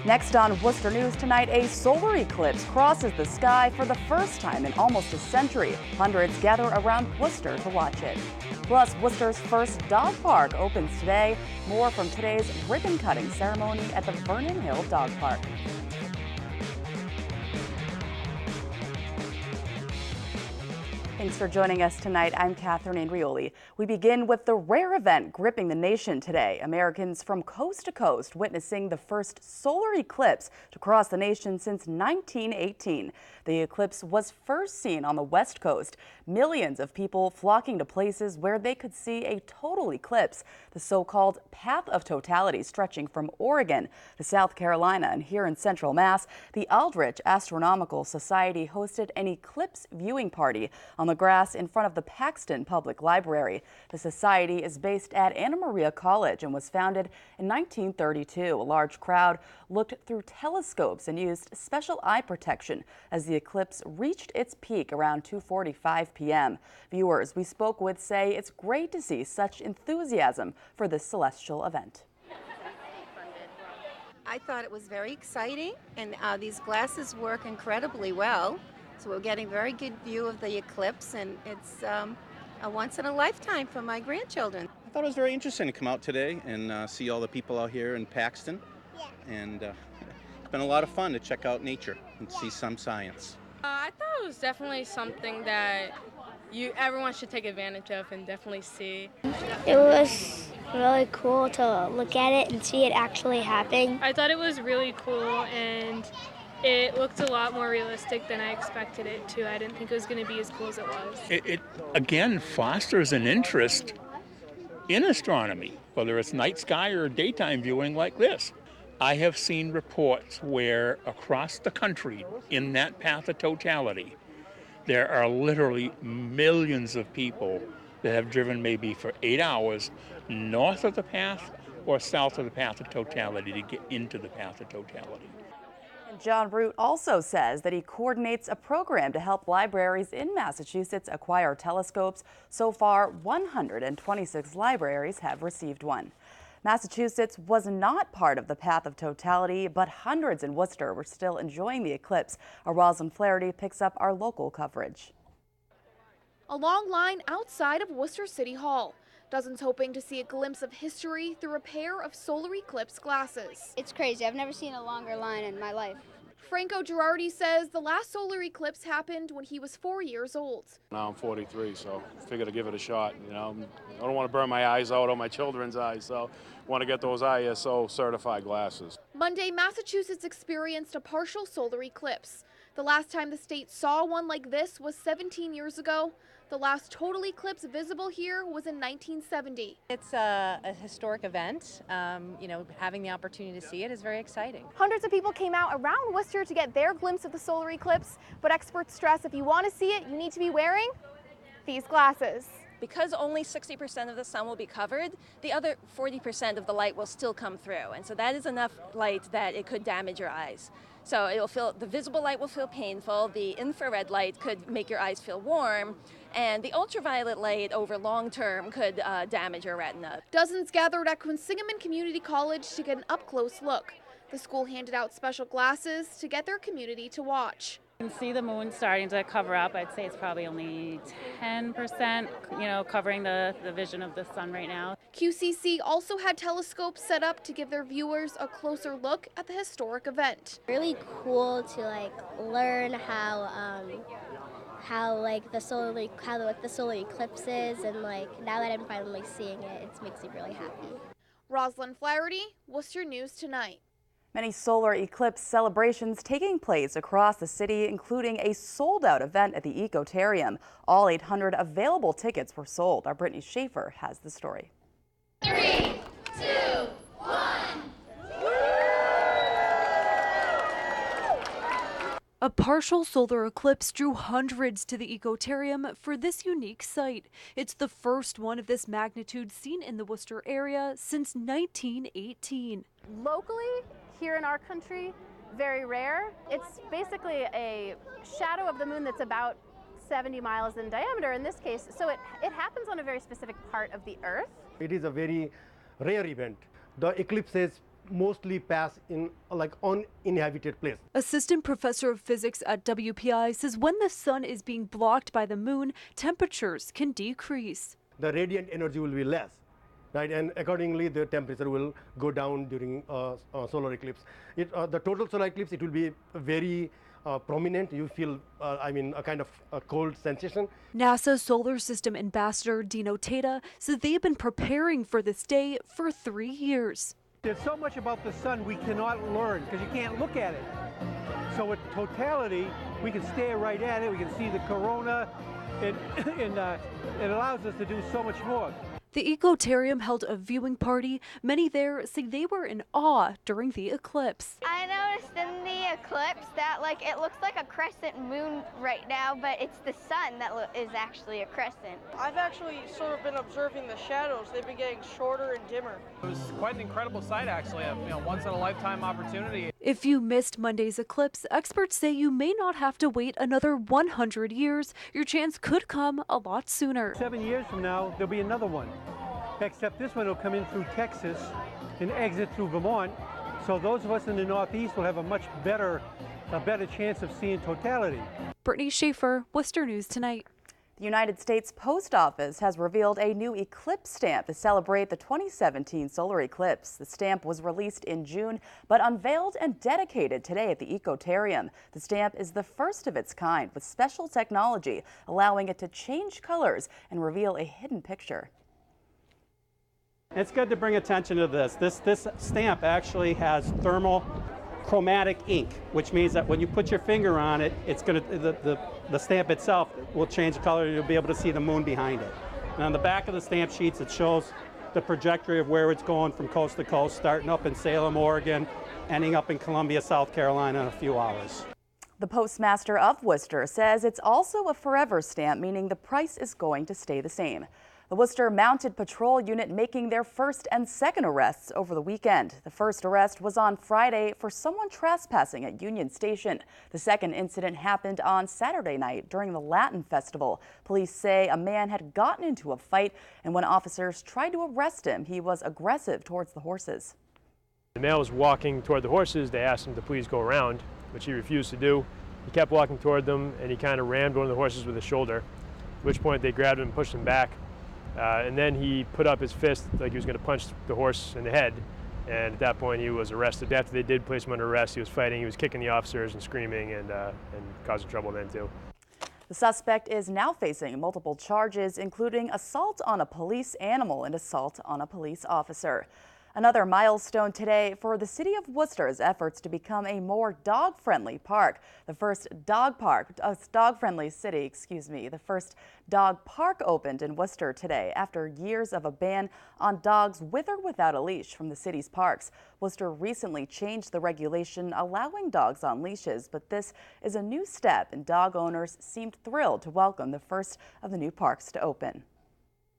Next on Worcester News tonight, a solar eclipse crosses the sky for the first time in almost a century. Hundreds gather around Worcester to watch it. Plus, Worcester's first dog park opens today. More from today's ribbon-cutting ceremony at the Vernon Hill Dog Park. Thanks for joining us tonight. I'm Catherine Andrioli. We begin with the rare event gripping the nation today. Americans from coast to coast witnessing the first solar eclipse to cross the nation since 1918. The eclipse was first seen on the West Coast. Millions of people flocking to places where they could see a total eclipse, the so-called path of totality stretching from Oregon to South Carolina. And here in Central Mass, the Aldrich Astronomical Society hosted an eclipse viewing party on the grass in front of the Paxton Public Library. The society is based at Anna Maria College and was founded in 1932. A large crowd looked through telescopes and used special eye protection as the eclipse reached its peak around 2:45 p.m. Viewers we spoke with say it's great to see such enthusiasm for this celestial event. I thought it was very exciting, and these glasses work incredibly well. So we're getting a very good view of the eclipse, and it's a once in a lifetime for my grandchildren. I thought it was very interesting to come out today and see all the people out here in Paxton. Yeah. And it's been a lot of fun to check out nature and see some science. I thought it was definitely something that everyone should take advantage of and definitely see. It was really cool to look at it and see it actually happen. I thought it was really cool, and it looked a lot more realistic than I expected it to. I didn't think it was going to be as cool as it was. It again fosters an interest in astronomy, whether it's night sky or daytime viewing like this. I have seen reports where across the country in that path of totality, there are literally millions of people that have driven maybe for 8 hours north of the path or south of the path of totality to get into the path of totality. John Root also says that he coordinates a program to help libraries in Massachusetts acquire telescopes. So far, 126 libraries have received one. Massachusetts was not part of the path of totality, but hundreds in Worcester were still enjoying the eclipse. Our Rosalind Flaherty picks up our local coverage. A long line outside of Worcester City Hall. Dozens hoping to see a glimpse of history through a pair of solar eclipse glasses. It's crazy. I've never seen a longer line in my life. Franco Girardi says the last solar eclipse happened when he was 4 years old. Now I'm 43, so I figured to give it a shot. You know, I don't want to burn my eyes out or my children's eyes, so I want to get those ISO certified glasses. Monday, Massachusetts experienced a partial solar eclipse. The last time the state saw one like this was 17 years ago. The last total eclipse visible here was in 1970. It's a historic event. Having the opportunity to see it is very exciting. Hundreds of people came out around Worcester to get their glimpse of the solar eclipse, but experts stress if you want to see it, you need to be wearing these glasses. Because only 60% of the sun will be covered, the other 40% of the light will still come through. And so that is enough light that it could damage your eyes. So the visible light will feel painful, the infrared light could make your eyes feel warm, and the ultraviolet light over long term could damage your retina. Dozens gathered at Quinsigamond Community College to get an up-close look. The school handed out special glasses to get their community to watch. You can see the moon starting to cover up. I'd say it's probably only 10%, covering the vision of the sun right now. QCC also had telescopes set up to give their viewers a closer look at the historic event. Really cool to learn how the solar eclipse is, and now that I'm finally seeing it, it makes me really happy. Rosalind Flaherty, Worcester News Tonight. Many solar eclipse celebrations taking place across the city, including a sold-out event at the Ecotarium. All 800 available tickets were sold. Our Brittany Schaefer has the story. 3, 2, 1. A partial solar eclipse drew hundreds to the Ecotarium for this unique site. It's the first one of this magnitude seen in the Worcester area since 1918. Locally, here in our country, very rare. It's basically a shadow of the moon that's about 70 miles in diameter in this case, so it happens on a very specific part of the Earth. It is a very rare event. The eclipses mostly pass in like uninhabited place. Assistant professor of physics at WPI says when the sun is being blocked by the moon, temperatures can decrease. The radiant energy will be less, right? And accordingly, the temperature will go down during solar eclipse. The total solar eclipse, it will be very prominent. You feel, a kind of a cold sensation. NASA Solar System Ambassador Dino Tata says they've been preparing for this day for 3 years. There's so much about the sun we cannot learn because you can't look at it. So with totality, we can stare right at it. We can see the corona, and it allows us to do so much more. The Ecotarium held a viewing party. Many there say they were in awe during the eclipse. I noticed in the eclipse that it looks like a crescent moon right now, but it's the sun that is actually a crescent. I've actually sort of been observing the shadows. They've been getting shorter and dimmer. It was quite an incredible sight, actually. A once-in-a-lifetime opportunity. If you missed Monday's eclipse, experts say you may not have to wait another 100 years. Your chance could come a lot sooner. 7 years from now, there'll be another one. Except this one will come in through Texas and exit through Vermont. So those of us in the Northeast will have a much better chance of seeing totality. Brittany Schaefer, Worcester News Tonight. The United States Post Office has revealed a new Eclipse stamp to celebrate the 2017 solar eclipse. The stamp was released in June, but unveiled and dedicated today at the Ecotarium. The stamp is the first of its kind with special technology, allowing it to change colors and reveal a hidden picture. It's good to bring attention to this. This stamp actually has thermal chromatic ink, which means that when you put your finger on it, it's going to the stamp itself will change color and you'll be able to see the moon behind it. And on the back of the stamp sheets, it shows the trajectory of where it's going from coast to coast, starting up in Salem, Oregon, ending up in Columbia, South Carolina in a few hours. The postmaster of Worcester says it's also a forever stamp, meaning the price is going to stay the same. The Worcester Mounted Patrol Unit making their first and second arrests over the weekend. The first arrest was on Friday for someone trespassing at Union Station. The second incident happened on Saturday night during the Latin Festival. Police say a man had gotten into a fight, and when officers tried to arrest him, he was aggressive towards the horses. The male was walking toward the horses. They asked him to please go around, which he refused to do. He kept walking toward them, and he kind of rammed one of the horses with his shoulder, at which point they grabbed him and pushed him back. And then he put up his fist like he was going to punch the horse in the head, and at that point he was arrested. After they did place him under arrest, he was fighting, he was kicking the officers and screaming and causing trouble then too. The suspect is now facing multiple charges, including assault on a police animal and assault on a police officer. Another milestone today for the city of Worcester's efforts to become a more dog-friendly park. The first dog-friendly city, the first dog park opened in Worcester today after years of a ban on dogs with or without a leash from the city's parks. Worcester recently changed the regulation allowing dogs on leashes, but this is a new step, and dog owners seemed thrilled to welcome the first of the new parks to open.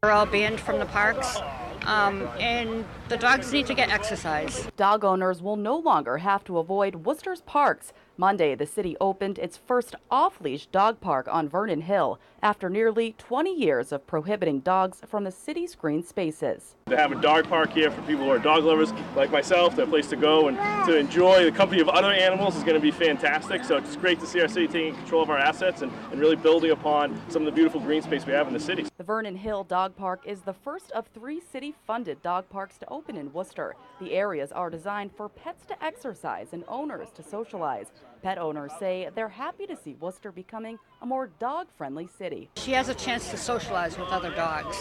They're all banned from the parks, and the dogs need to get exercise. Dog owners will no longer have to avoid Worcester's parks. Monday, the city opened its first off-leash dog park on Vernon Hill after nearly 20 years of prohibiting dogs from the city's green spaces. To have a dog park here for people who are dog lovers like myself, to a place to go and to enjoy the company of other animals is going to be fantastic. So it's great to see our city taking control of our assets and really building upon some of the beautiful green space we have in the city. The Vernon Hill Dog Park is the first of 3 city-funded dog parks to open in Worcester. The areas are designed for pets to exercise and owners to socialize. Pet owners say they're happy to see Worcester becoming a more dog-friendly city. She has a chance to socialize with other dogs,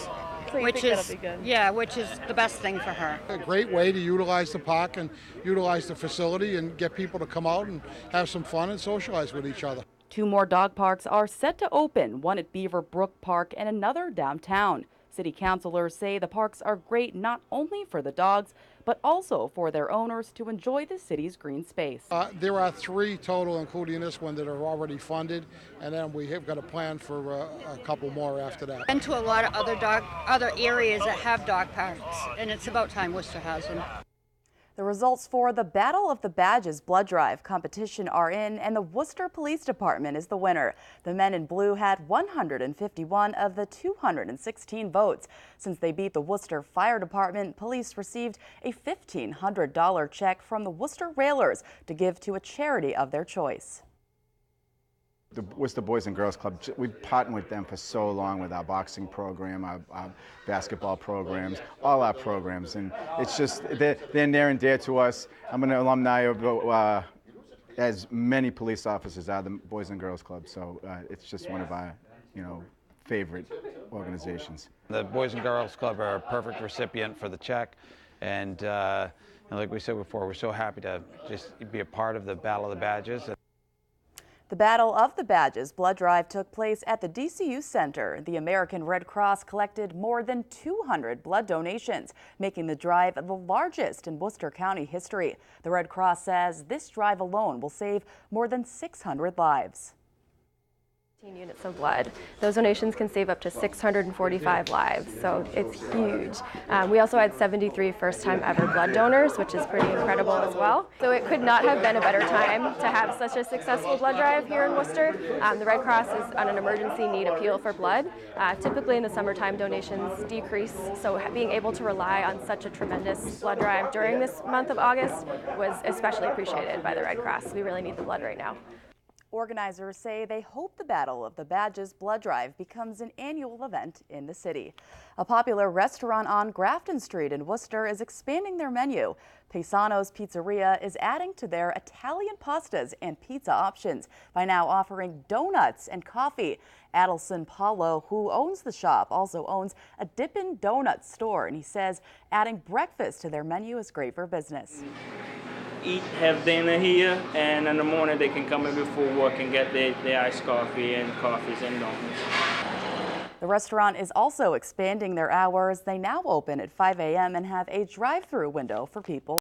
So which is the best thing for her. A great way to utilize the park and utilize the facility and get people to come out and have some fun and socialize with each other. 2 more dog parks are set to open, one at Beaver Brook Park and another downtown. City councilors say the parks are great not only for the dogs, but also for their owners to enjoy the city's green space. There are 3 total, including this one, that are already funded, and then we have got a plan for a couple more after that. Been to a lot of other areas that have dog parks, and it's about time Worcester has them. The results for the Battle of the Badges blood drive competition are in, and the Worcester Police Department is the winner. The men in blue had 151 of the 216 votes. Since they beat the Worcester Fire Department, police received a $1,500 check from the Worcester Railers to give to a charity of their choice. The Worcester Boys and Girls Club, we've partnered with them for so long with our boxing program, our basketball programs, all our programs, and it's just, they're near and dear to us. I'm an alumni of, as many police officers are, the Boys and Girls Club, so it's just one of our, favorite organizations. The Boys and Girls Club are a perfect recipient for the check, and like we said before, we're so happy to just be a part of the Battle of the Badges. The Battle of the Badges blood drive took place at the DCU Center. The American Red Cross collected more than 200 blood donations, making the drive the largest in Worcester County history. The Red Cross says this drive alone will save more than 600 lives. Units of blood. Those donations can save up to 645 lives, so it's huge. We also had 73 first-time ever blood donors, which is pretty incredible as well. So it could not have been a better time to have such a successful blood drive here in Worcester. The Red Cross is on an emergency need appeal for blood. Typically in the summertime donations decrease, so being able to rely on such a tremendous blood drive during this month of August was especially appreciated by the Red Cross. We really need the blood right now. Organizers say they hope the Battle of the Badges blood drive becomes an annual event in the city. A popular restaurant on Grafton Street in Worcester is expanding their menu. Paesanos Pizzeria is adding to their Italian pastas and pizza options by now offering donuts and coffee. Adelson Paulo, who owns the shop, also owns a Dippin' Donuts store, and he says adding breakfast to their menu is great for business. Have dinner here, and in the morning they can come in before work and get their iced coffee and coffees and donuts. The restaurant is also expanding their hours. They now open at 5 a.m. and have a drive-through window for people